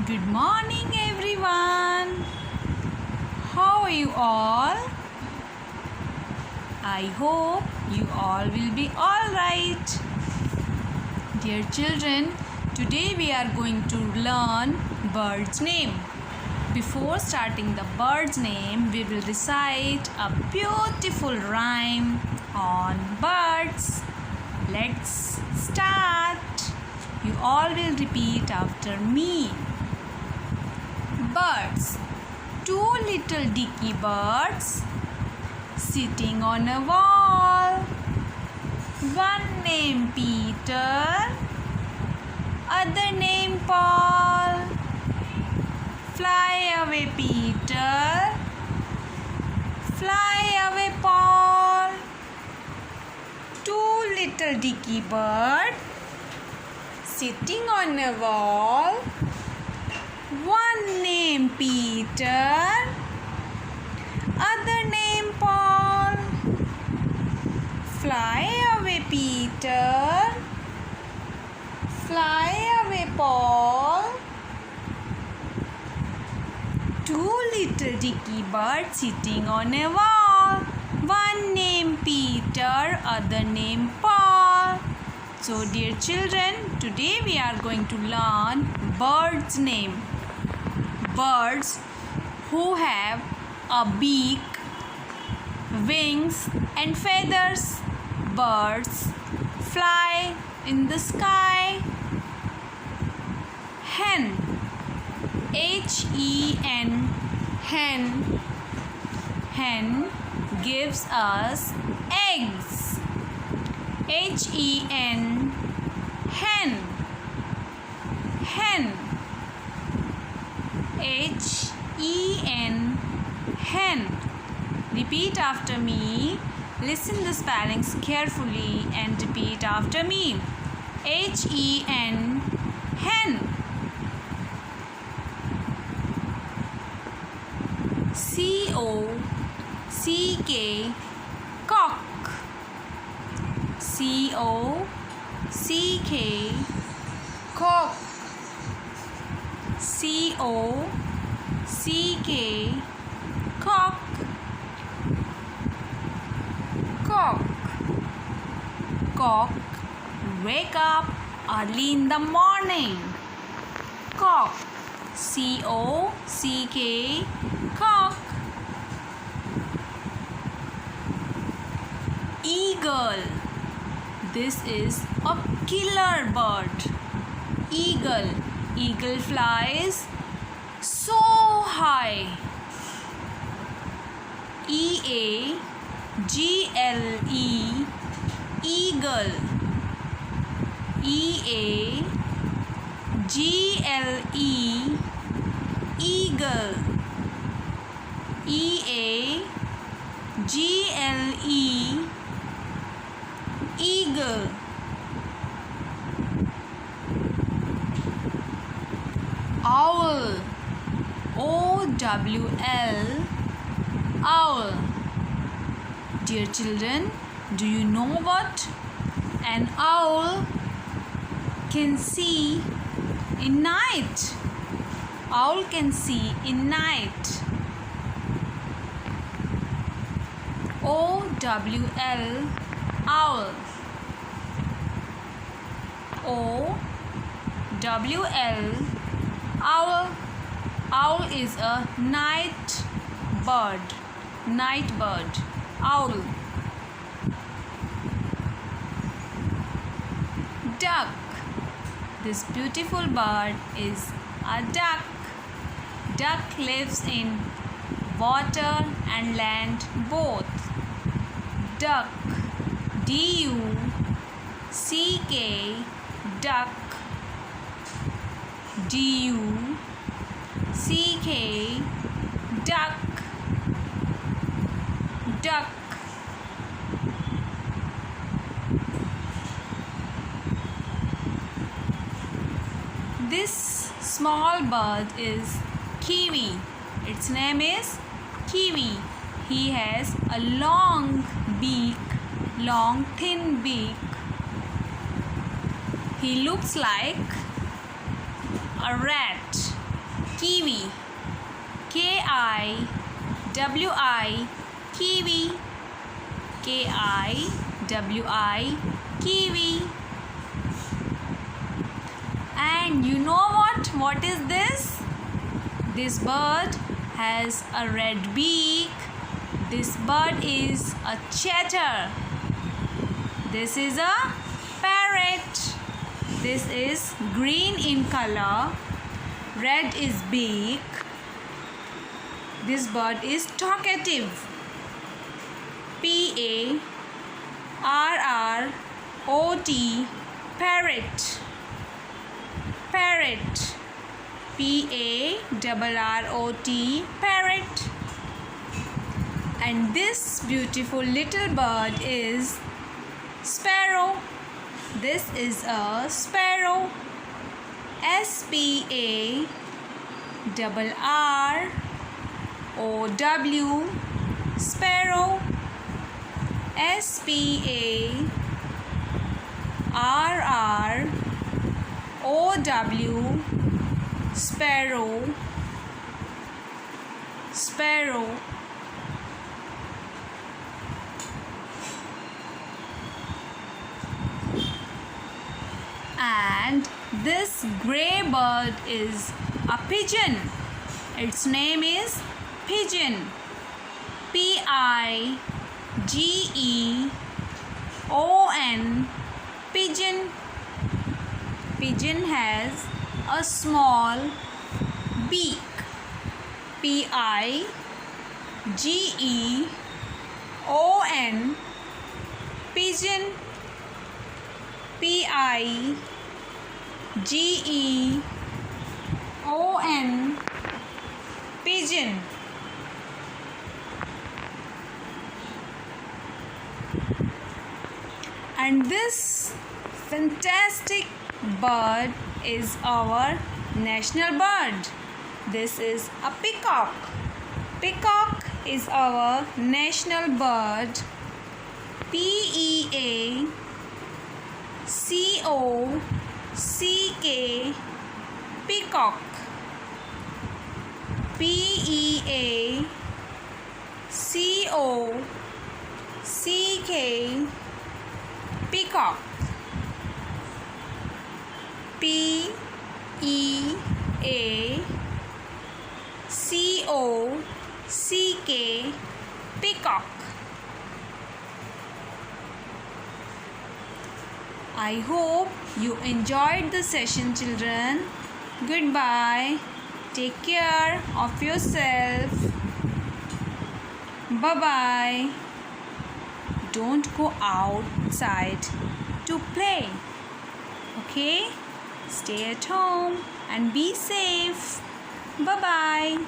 Good morning, everyone. How are you all? I hope you all will be all right. Dear children, today we are going to learn bird's name. Before starting the bird's name, we will recite a beautiful rhyme on birds. Let's start. You all will repeat after me. Birds. Two little dicky birds sitting on a wall. One named Peter, other named Paul. Fly away, Peter. Fly away, Paul. Two little dicky birds sitting on a wall. One named Peter, other named Paul. Fly away, Peter. Fly away, Paul. Two little dicky birds sitting on a wall. One named Peter, other named Paul. So, dear children, today we are going to learn birds' name. Birds who have a beak, wings and feathers. Birds fly in the sky. Hen, H-E-N, hen. Hen gives us eggs. H-E-N, hen. Hen. H-E-N, hen. Repeat after me. Listen the spellings carefully and repeat after me. H-E-N, hen. C-O-C-K, cock. C-O-C-K, cock. C-O-C-K, cock. Cock. Cock, wake up early in the morning. Cock. C-O-C-K, cock. Eagle. This is a killer bird. Eagle. Eagle flies so high. E-A-G-L-E, eagle. E-A-G-L-E, eagle. E-A-G-L-E, eagle. Owl. O-W-L, owl. Dear children, do you know what an owl can see in night? Owl can see in night. O-W-L, owl. O-W-L, owl. Owl is a night bird. Night bird. Owl. Duck. This beautiful bird is a duck. Duck lives in water and land both. Duck. D-U-C-K, duck. D-U-C-K, duck. Duck. This small bird is kiwi. Its name is kiwi. He has a long beak, long thin beak. He looks like a rat. kiwi. Kiwi. Kiwi. Kiwi. Kiwi. And you know what? What is this? This bird has a red beak. This bird is a chatter. This is a parrot. This is green in color. Red is beak. This bird is talkative. Parrot. Parrot. Parrot. Parrot. Parrot. And this beautiful little bird is sparrow. This is a sparrow. Sparrow. Sparrow. Sparrow. Sparrow. Sparrow. And this grey bird is a pigeon. Its name is pigeon. Pigeon. Pigeon. Pigeon has a small beak. Pigeon. Pigeon. Pigeon. Pigeon. And this fantastic bird is our national bird. This is a peacock. Peacock is our national bird. Peacock. Peacock. Peacock. Peacock. I hope you enjoyed the session, children. Goodbye. Take care of yourself. Bye-bye. Don't go outside to play. Okay? Stay at home and be safe. Bye-bye.